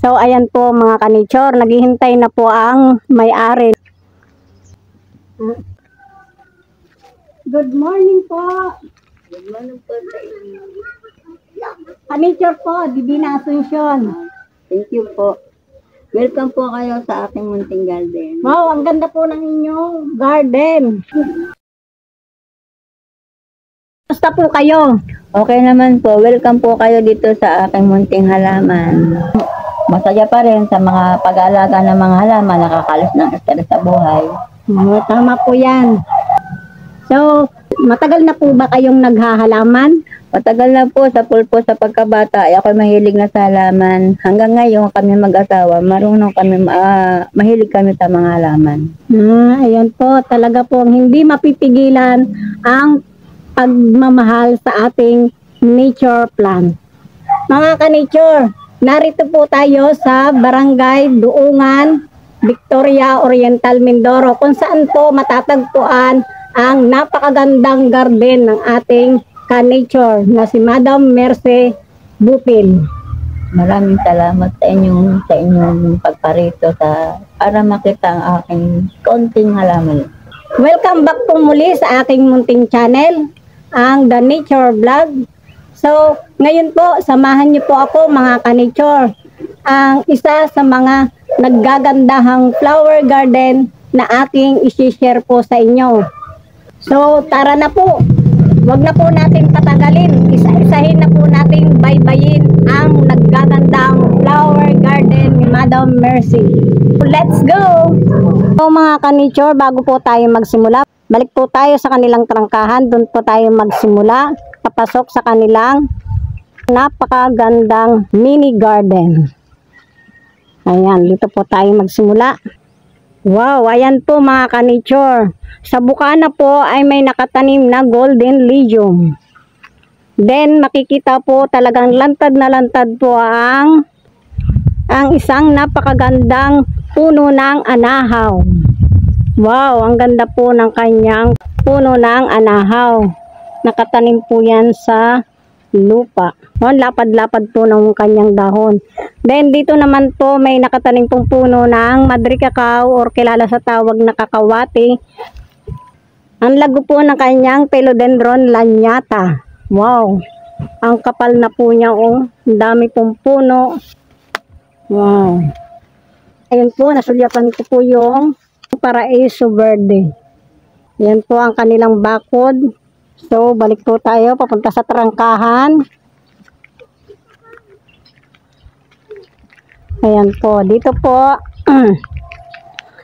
So ayan po mga ka-nature, naghihintay na po ang may-ari. Good morning po. Good morning po sa inyo. Ka-nature po, Divina Asuncion. Thank you po. Welcome po kayo sa aking munting garden. Wow, ang ganda po ng inyong garden. Basta po kayo. Okay naman po. Welcome po kayo dito sa aking munting halaman. Masaya pa rin sa mga pag-aalaga ng mga halaman, nakakalis ng stress sa buhay. Tama po yan. So, matagal na po ba kayong naghahalaman? Matagal na po sa pulpo sa pagkabata, ay ako'y mahilig na sa halaman. Hanggang ngayon kami mag-asawa, marunong kami, mahilig kami sa mga halaman. Ayan po, talaga po hindi mapipigilan ang pagmamahal sa ating nature plant. Mga ka-nature, narito po tayo sa Barangay Duungan, Victoria Oriental, Mindoro, kung saan po matatagpuan ang napakagandang garden ng ating ka-nature na si Madam Merce Bupil. Maraming salamat sa inyong pagparito para makita ang aking konting halaman. Welcome back po muli sa aking munting channel, ang The Nature Vlog. So, ngayon po, samahan niyo po ako mga ka-nature, ang isa sa mga naggagandahang flower garden na aking isi-share po sa inyo. So, tara na po. Wag na po natin patagalin. Isa-isahin na po natin baybayin ang naggagandang flower garden ni Madam Mercy. Let's go! So mga ka-nature, bago po tayo magsimula, balik po tayo sa kanilang trangkahan. Doon po tayo magsimula. Papasok sa kanilang napakagandang mini garden. Ayan, dito po tayo magsimula. Wow, ayan po mga ka-nature. Sa bukana po ay may nakatanim na golden legion. Then makikita po talagang lantad na lantad po ang isang napakagandang puno ng anahaw. Wow, ang ganda po ng kanyang puno ng anahaw. Nakatanim po yan sa lupa. Lapad-lapad po ng kanyang dahon. Then dito naman po may nakatanim pong puno ng Madre Cacao or kilala sa tawag na kakawati. Ang lago po ng kanyang Philodendron lanyata. Wow! Ang kapal na po niya, oh. Ang dami pong puno. Wow! Ayun po, nasulyapan ko po yung Paraiso Verde. Yan po ang kanilang bakod. So, balik po tayo papunta sa trangkahan. Ayan po, dito po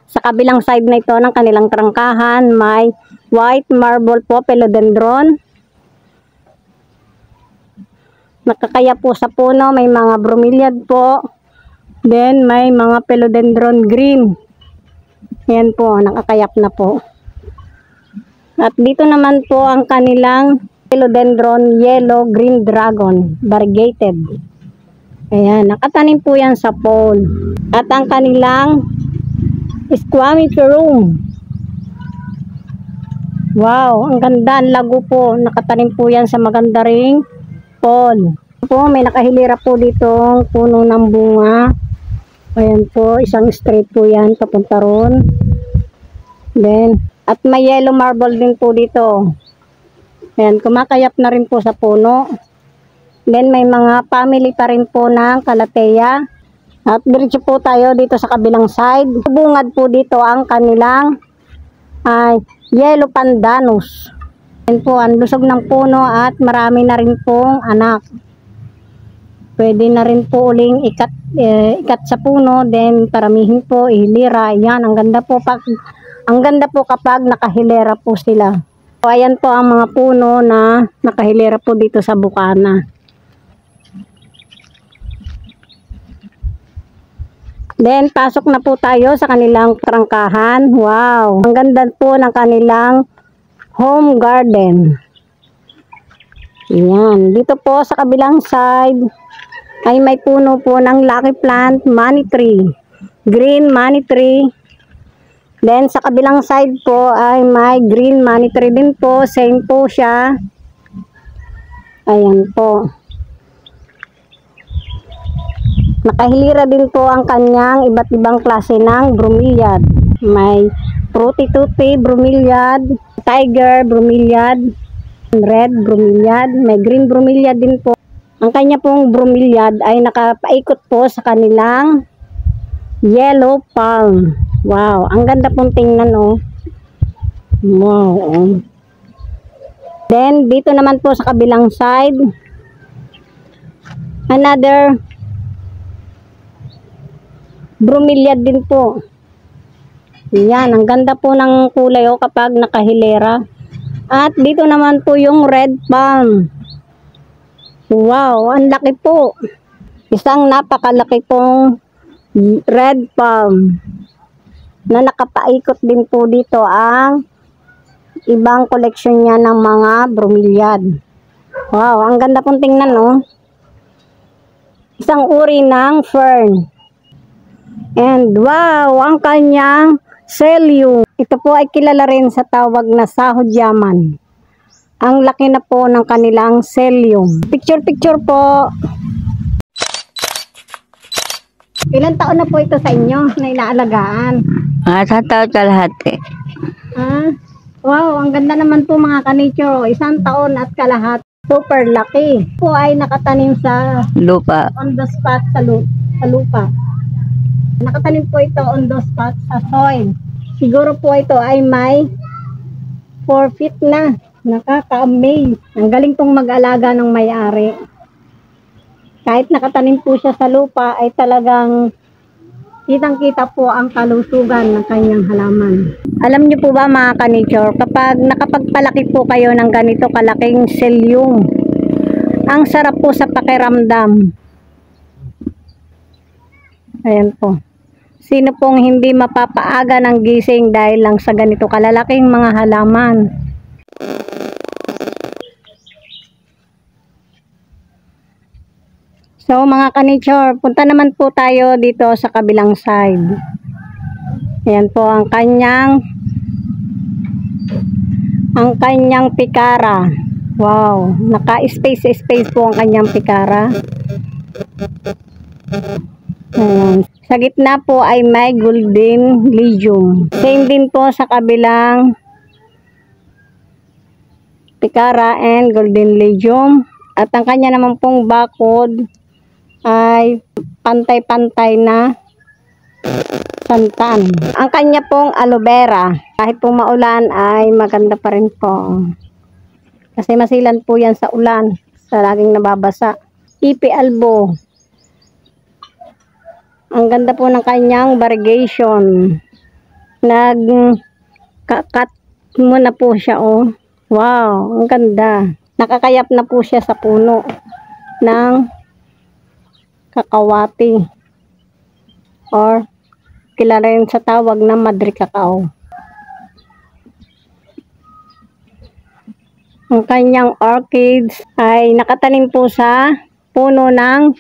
sa kabilang side na ito ng kanilang trangkahan, may white marble po, philodendron. Nakakaya po sa puno, may mga bromeliad po. Then may mga philodendron green. Ayan po, nakakayap na po. At dito naman po ang kanilang philodendron yellow green dragon, variegated. Ayan, nakatanim po yan sa pole. At ang kanilang squamiferum. Wow, ang ganda, ang lago po. Nakatanim po yan sa maganda ring pole. Po, may nakahilira po dito puno ng bunga. Ayan po, isang straight po yan, papunta ron. Then, at may yellow marble din po dito. Ayan, kumakayap na rin po sa puno. Then may mga family pa rin po ng kalateya. At diretso po tayo dito sa kabilang side. Bungad po dito ang kanilang yellow pandanus. Ayan po, ang lusog ng puno at marami na rin pong anak. Pwede na rin po uling ikat sa puno, then paramihin po, ihilira. Ayan, ang ganda po kapag nakahilera po sila. So, ayan po ang mga puno na nakahilera po dito sa bukana. Then, pasok na po tayo sa kanilang trangkahan. Wow! Ang ganda po ng kanilang home garden. Ayan. Dito po sa kabilang side ay may puno po ng lucky plant, money tree. Green money tree. Then, sa kabilang side po ay may green money tree din po. Same po siya. Ayan po. Nakahilira din po ang kanyang iba't ibang klase ng bromeliad. May fruity tutti bromeliad, tiger bromeliad, red bromeliad, may green bromeliad din po. Ang kanya pong bromeliad ay nakapaikot po sa kanilang yellow palm. Wow, ang ganda pong tingnan oh. Wow. Then dito naman po sa kabilang side, another bromeliad din po. Yan, ang ganda po ng kulay oh kapag nakahilera. At dito naman po yung red palm. Wow, ang laki po. Isang napakalaki pong red palm na nakapaikot din po dito ang ibang koleksyon niya ng mga bromeliad. Wow, ang ganda pong tingnan no. Isang uri ng fern. And wow, ang kanyang Celium. Ito po ay kilala rin sa tawag na sahod yaman. Ang laki na po ng kanilang Celium. Picture po. Ilan taon na po ito sa inyo na inaalagaan? Sa taon kalahati. Wow, ang ganda naman po mga ka-nature. 1 taon at kalahati. Super laki. Po ay nakatanim sa Lupa. on the spot sa lupa. Nakatanim po ito on the spot sa soil. Siguro po ito ay may 4 feet na. Nakaka-amaze. Ang galing pong mag-alaga ng may-ari. Kahit nakatanim po siya sa lupa ay talagang kitang-kita po ang kalusugan ng kanyang halaman. Alam niyo po ba mga ka-nature, kapag nakapagpalaki po kayo ng ganito kalaking Celium, ang sarap po sa pakiramdam. Ayan po. Sino pong hindi mapapaaga ng gising dahil lang sa ganito kalalaking mga halaman? So mga ka-nature, punta naman po tayo dito sa kabilang side. Ayan po ang kanyang pikara. Wow, naka-space po ang kanyang pikara. Ayan. Sa gitna po ay may golden legium. Same din po sa kabilang pikara and golden legium. At ang kanya naman pong bakod ay pantay-pantay na santan. Ang kanya pong aloe vera, kahit pong maulan ay maganda pa rin po. Kasi masilan po yan sa ulan, sa laging nababasa. Ipi albo. Ang ganda po ng kanyang variegation. Nag-cut mo na po siya oh. Wow, ang ganda. Nakakayap na po siya sa puno ng kakawati or kilala rin sa tawag na Madre Cacao. Ang kanyang orchids ay nakatanim po sa puno ng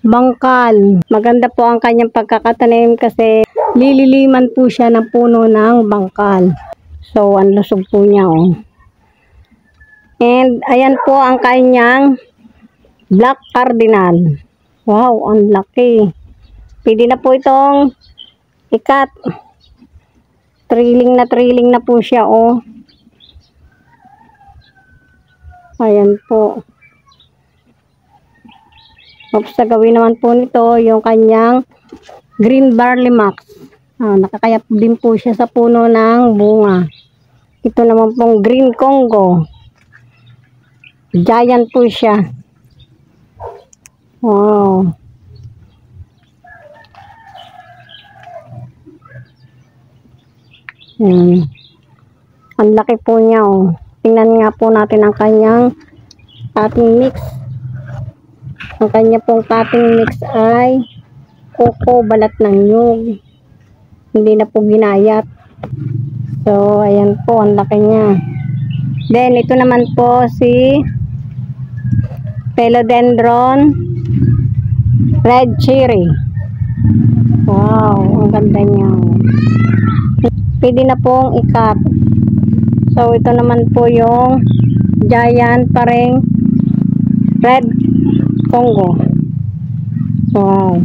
bangkal. Maganda po ang kanyang pagkakatanim kasi lililiman po siya ng puno ng bangkal. So, ang lusog po niya oh. And ayan po ang kanyang black cardinal. Wow, ang laki. Pwede na po itong ikat. Trilling na po siya oh. Ayan po. Tapos gawin naman po nito yung kanyang green barley max. Nakakayap din po siya sa puno ng bunga. Ito naman pong green Congo. Giant po siya. Wow. Ang laki po niya oh. Tingnan nga po natin ang kanyang potting mix. Ang kanya pong potting mix ay coco balat ng nyug. Hindi na po ginayat. So, ayan po, ang laki niya. Then, ito naman po si Philodendron Red Cherry. Wow, ang ganda niya. Pwede na pong ikat. So, ito naman po yung giant pa rin Red Congo. Wow.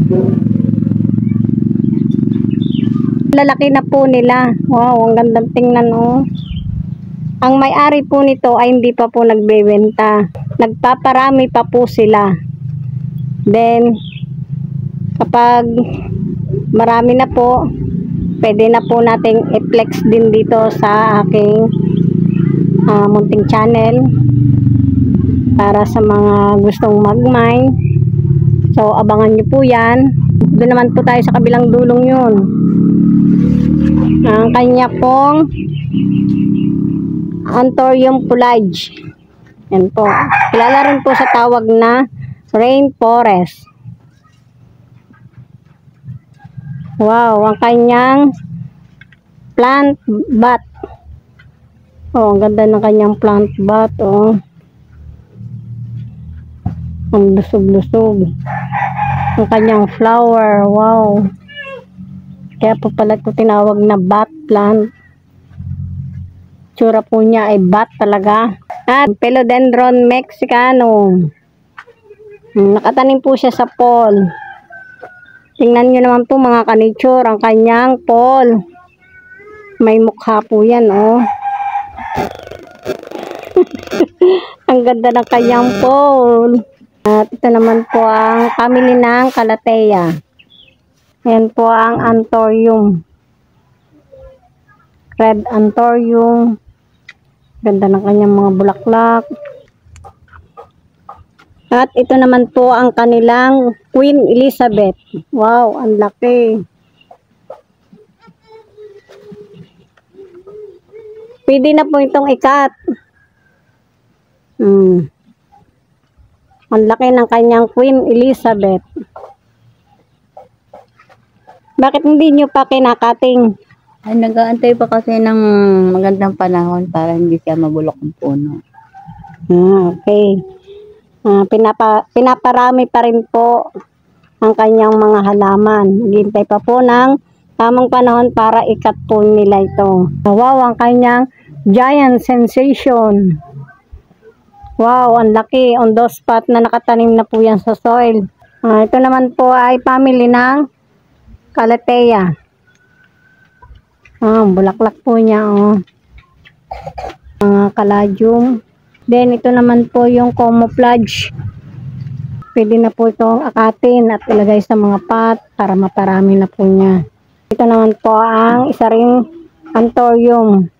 Lalaki na po nila. Wow, ang gandang tingnan, oh. Ang may-ari po nito ay hindi pa po nagbebenta. Nagpaparami pa po sila. Then, kapag marami na po, pwede na po nating i-flex din dito sa aking munting channel para sa mga gustong mag-mine. So, abangan nyo po yan. Doon naman po tayo sa kabilang dulong yun. Ang kanya pong Anthurium pullage. Yan po. Kilala rin po sa tawag na rainforest. Wow, ang kanyang plant bat. Oh, ang ganda ng kanyang plant bat, oh. Ang lusog-lusog. Ang kanyang flower, wow. Kaya po pala ito tinawag na bat plant. Tsura po niya ay bat talaga. At Philodendron mexicanum. Nakatanim po siya sa pole. Tingnan nyo naman po mga ka-nature, ang kanyang pole. May mukha po yan, oh. Ang ganda ng kanyang pole. At ito naman po ang family ng Calathea. Yan po ang Anthurium. Red Anthurium. Ganda ng kanyang mga bulaklak. At ito naman po ang kanilang Queen Elizabeth. Wow, ang laki. Pwede na po itong ikat. Ang laki ng kanyang Queen Elizabeth. Bakit hindi nyo pa kinakating? Ay, nag-aantay pa kasi ng magandang panahon para hindi siya mabulok ang puno. Okay. Pinaparami pa rin po ang kanyang mga halaman. Naghihintay pa po ng tamang panahon para ikat po nila ito. Wow, ang kanyang giant sensation. Wow, ang laki. On those spot na nakatanim na po yan sa soil. Ito naman po ay family ng Calathea. Bulaklak po niya, oh. Mga caladium. Then, ito naman po yung camouflage. Pwede na po itong akatin at ilagay sa mga pot para maparami na po niya. Ito naman po ang isa ring Anthurium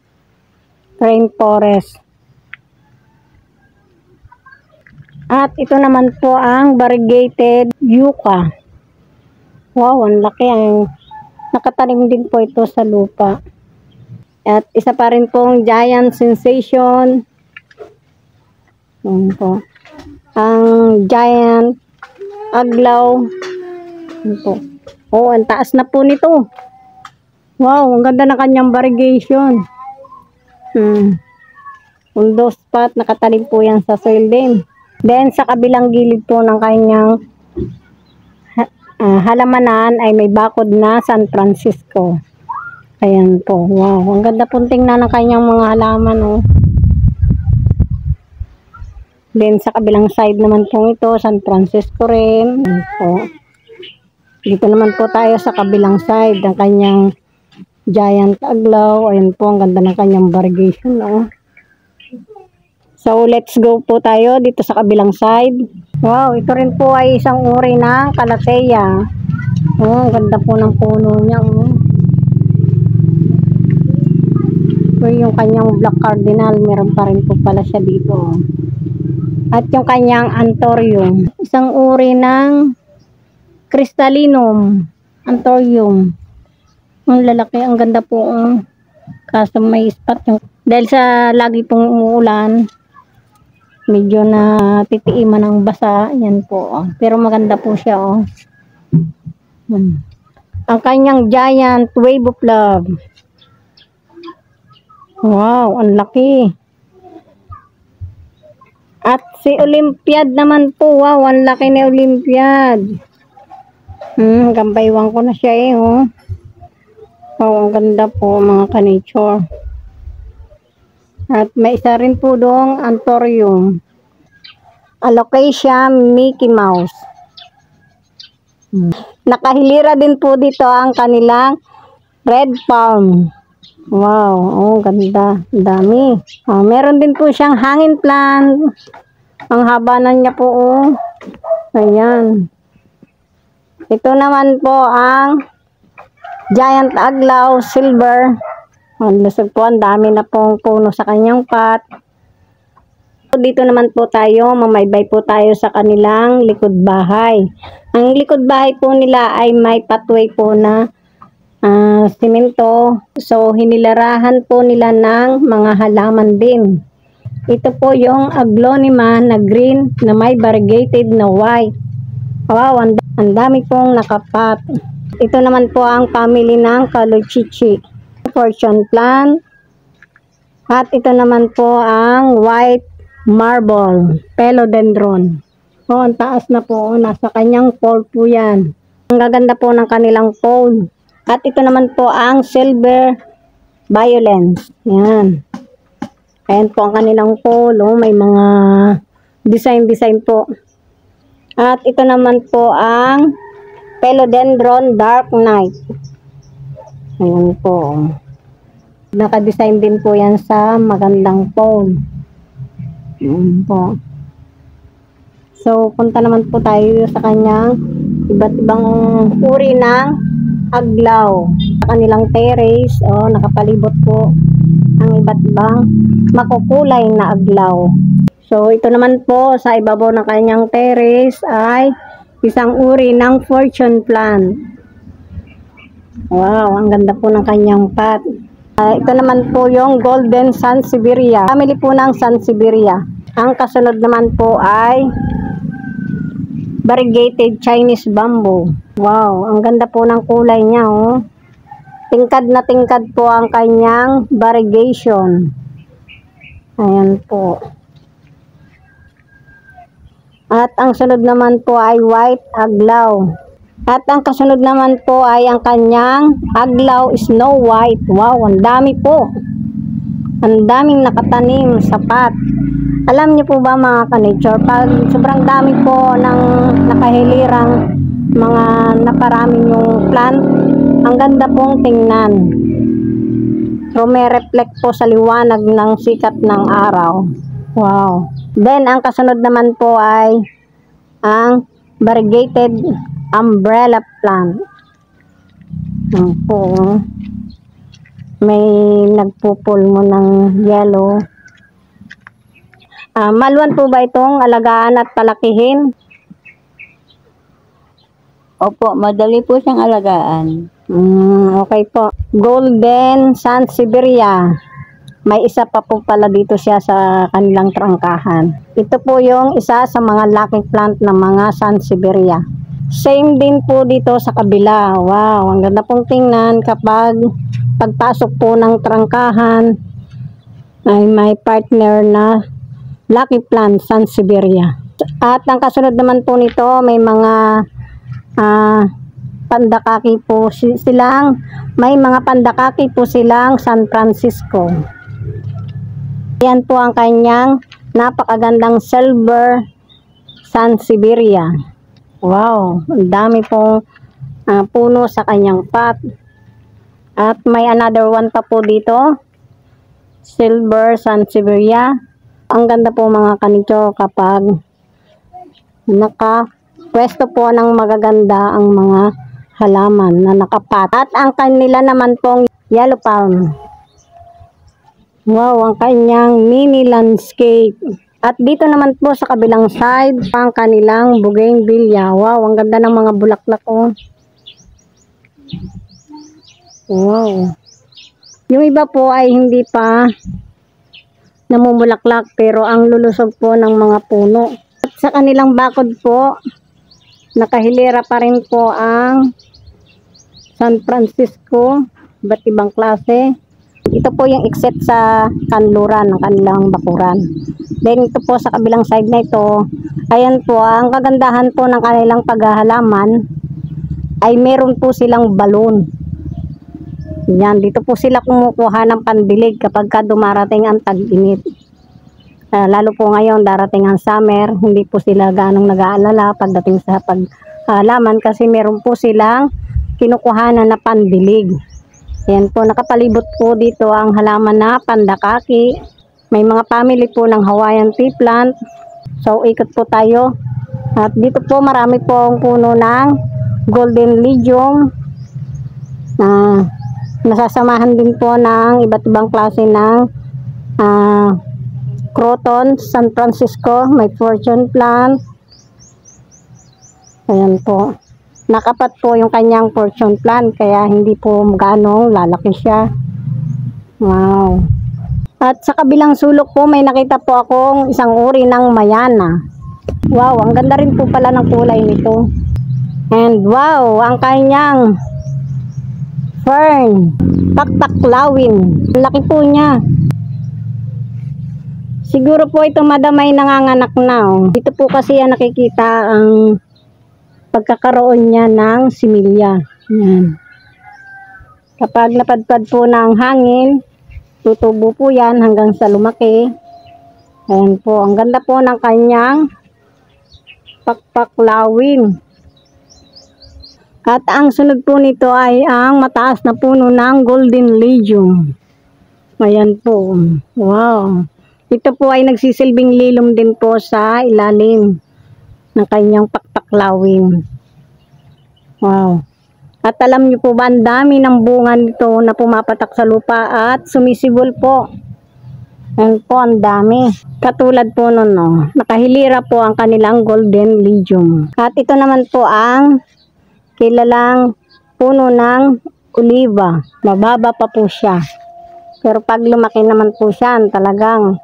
rainforest. At ito naman po ang variegated yucca. Wow, ang laki. Nakatanim din po ito sa lupa. At isa pa rin pong giant sensation. Yan po. Ang giant aglaw. Yan po. Oh, ang taas na po nito. Wow, ang ganda ng kanyang variegation. Undo spot, nakatanim po yan sa soil din. Then, sa kabilang gilid po ng kanyang halamanan ay may bakod na San Francisco. Ayan po. Wow, ang ganda po tingnan ng kanyang mga halaman, oh. Then, sa kabilang side naman po ito, San Francisco rin. Ayan po. Dito naman po tayo sa kabilang side ng kanyang giant aglaw. Ayan po, ang ganda ng kanyang variegation, oh. So, let's go po tayo dito sa kabilang side. Wow, ito rin po ay isang uri ng Calathea. Oh, ang ganda po ng puno niya, oh. Ito yung kanyang black cardinal. Meron pa rin po pala siya dito, oh. At yung kanyang Anthurium. Isang uri ng Crystallinum Anthurium. Ang lalaki, ang ganda po, oh. Kaso may spot yung... Dahil sa lagi pong umuulan, medyo na titiiman ng basa. Yan po, oh. Pero maganda po siya, oh. Ang kanyang giant wave of love. Wow, ang laki. At si Olympiad naman po, wow, ang laki ni Olympiad. Gampaywang ko na siya, eh, oh. Wow, ang ganda po, mga ka-nature. At may isa rin po doong Anthurium. Alocasia Mickey Mouse. Nakahilira din po dito ang kanilang red palm. Wow, oh ganda, dami. Meron din po siyang hangin plant. Ang haba na niya po, oh. Ayan. Ito naman po ang giant aglaw silver. Ang lusog po, ang dami na pong puno sa kanyang pot. Dito naman po tayo, mamaybay po tayo sa kanilang likod bahay. Ang likod bahay po nila ay may pathway po na simento. So, hinilarahan po nila ng mga halaman din. Ito po yung aglonema na green na may variegated na white. Wow, ang dami pong nakapat. Ito naman po ang family ng Calochichi. Fortune plant. At ito naman po ang white marble, philodendron. Oh, ang taas na po. Nasa kanyang pole po yan. Ang gaganda po ng kanilang pole. At ito naman po ang silver violence. Yan. Ayan po ang kanilang pole. Oh, may mga design po. At ito naman po ang philodendron dark night. Ayan po. Naka-design din po yan sa magandang pole. Ayan po. So, punta naman po tayo sa kanyang iba't ibang uri ng aglaw. Sa kanilang terrace, nakapalibot po ang iba't ibang makukulay na aglaw. So, ito naman po sa ibabaw ng kanyang terrace ay isang uri ng fortune plant. Wow, ang ganda po ng kanyang pot. Ito naman po yung golden sansevieria. Family po ng sansevieria. Ang kasunod naman po ay variegated Chinese bamboo. Wow, ang ganda po ng kulay niya, oh. Tingkad na tingkad po ang kanyang variegation. Ayan po. At ang sunod naman po ay white aglaw. At ang kasunod naman po ay ang kanyang aglaw Snow White. Wow, ang dami po. Ang daming nakatanim sa pot. Alam niyo po ba mga ka-nature, pag sobrang dami po ng nakahilirang mga naparami yung plant, ang ganda pong tingnan. So may reflect po sa liwanag ng sikat ng araw. Wow. Then ang kasunod naman po ay ang variegated umbrella plant. Po, may nagpupulmo ng yellow. Maluwan po ba itong alagaan at palakihin? Opo, madali po siyang alagaan. Okay po. Golden sansevieria. May isa pa po pala dito siya sa kanilang trangkahan. Ito po yung isa sa mga lucky plant ng mga sansevieria. Same din po dito sa kabila. Wow, ang ganda pong tingnan kapag pagpasok po ng trangkahan ay may partner na lucky plant sansevieria. At ang kasunod naman po nito, may mga pandakaki po silang, may mga pandakaki po silang San Francisco. Yan po ang kanyang napakagandang silver sansevieria. Wow, ang dami pong puno sa kanyang pot. At may another one pa po dito, silver sansevieria. Ang ganda po mga kanito kapag nakapwesto po ng magaganda ang mga halaman na nakapat. At ang kanila naman pong yellow palm. Wow, ang kanyang mini landscape. At dito naman po sa kabilang side, ang kanilang bougainvillea. Wow, ang ganda ng mga bulaklak, oh. Wow. Yung iba po ay hindi pa namumulaklak pero ang lulusog po ng mga puno. At sa kanilang bakod po, nakahilera pa rin po ang San Francisco, iba't ibang klase. Ito po yung exit sa kanluran ng kanilang bakuran. Then ito po sa kabilang side na ito, ayan po, ang kagandahan po ng kanilang paghahalaman ay meron po silang balon. Yan, dito po sila kumukuha ng pandilig kapag dumarating ang tag-init. Lalo po ngayon, darating ang summer, hindi po sila ganong nag-aalala pagdating sa halaman kasi meron po silang kinukuhanan na pandilig. Ayan po, nakapalibot po dito ang halaman na pandakaki. May mga family po ng Hawaiian tea plant. So, ikot po tayo. At dito po marami po ang puno ng golden legion na nasasamahan din po ng iba't ibang klase ng croton, San Francisco, may fortune plant. Ayan po. Nakapat po yung kanyang fortune plant kaya hindi po gaano lalaki siya. Wow. At sa kabilang sulok po may nakita po akong isang uri ng mayana. Wow, ang ganda rin po pala ng kulay nito. And wow, ang kanyang fern, taktaklawin. Ang laki po niya. Siguro po ito madam ay nanganganak na. Oh. Dito po kasi yan nakikita ang pagkakaroon niya ng similya. Yan. Kapag napadpad po ng hangin, tutubo po yan hanggang sa lumaki. Ayan po, ang ganda po ng kanyang pakpaklawin. At ang sunod po nito ay ang mataas na puno ng golden legion. Ayan po. Wow. Ito po ay nagsisilbing lilom din po sa ilalim ng kanyang pakpaklawin. Wow. At alam niyo po ba, ang dami ng bunga nito na pumapatak sa lupa at sumisibol po. Ayan po, ang dami. Katulad po nun, no? Nakahilira po ang kanilang golden legion. At ito naman po ang kilalang puno ng oliva. Mababa pa po siya. Pero pag lumaki naman po siya, talagang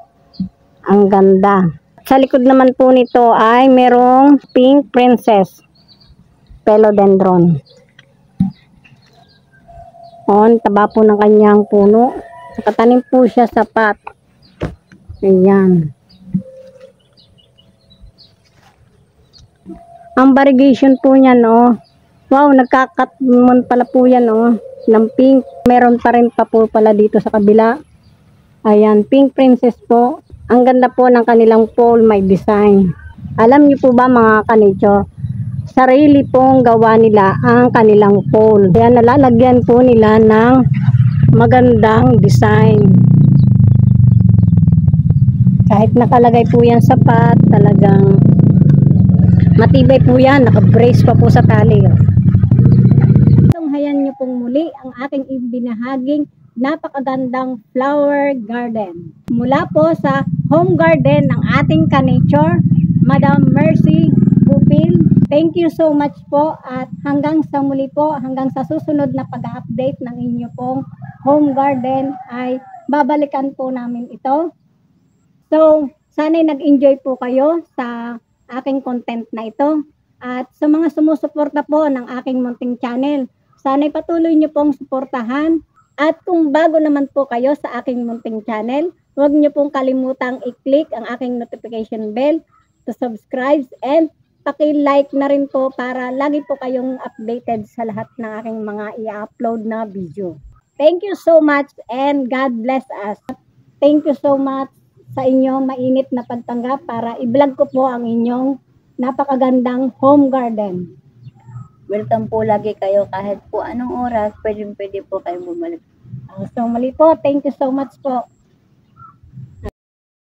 ang ganda. Sa likod naman po nito ay merong pink princess philodendron. On, taba po ng kanyang puno. Nakatanim po siya sa pot. Ayan. Ang variegation po niya, no. Wow, nagkakatmon pala po yan, no. Ng pink. Meron pa rin pa po pala dito sa kabila. Ayan, pink princess po. Ang ganda po ng kanilang pole, may design. Alam niyo po ba mga ka-nature, sarili pong gawa nila ang kanilang pole. Kaya nalalagyan po nila ng magandang design. Kahit nakalagay po yan sa pot, talagang matibay po yan. Nakabrace pa po sa tali. Tunghayan niyo pong muli ang aking ibinahaging napakagandang flower garden. Mula po sa home garden ng ating ka-nature, Madam Mercy Bupil. Thank you so much po at hanggang sa muli po, hanggang sa susunod na pag-update ng inyo pong home garden ay babalikan po namin ito. So, sana'y nag-enjoy po kayo sa aking content na ito. At sa mga sumusuporta po ng aking munting channel, sana'y patuloy nyo pong suportahan. At kung bago naman po kayo sa aking munting channel, huwag nyo pong kalimutang i-click ang aking notification bell to subscribe and paki-like na rin po para lagi po kayong updated sa lahat ng aking mga i-upload na video. Thank you so much and God bless us. Thank you so much sa inyong mainit na pagtanggap para i-vlog ko po ang inyong napakagandang home garden. Welcome po lagi kayo kahit po anong oras, pwede po kayo bumalik. So muli po, thank you so much po.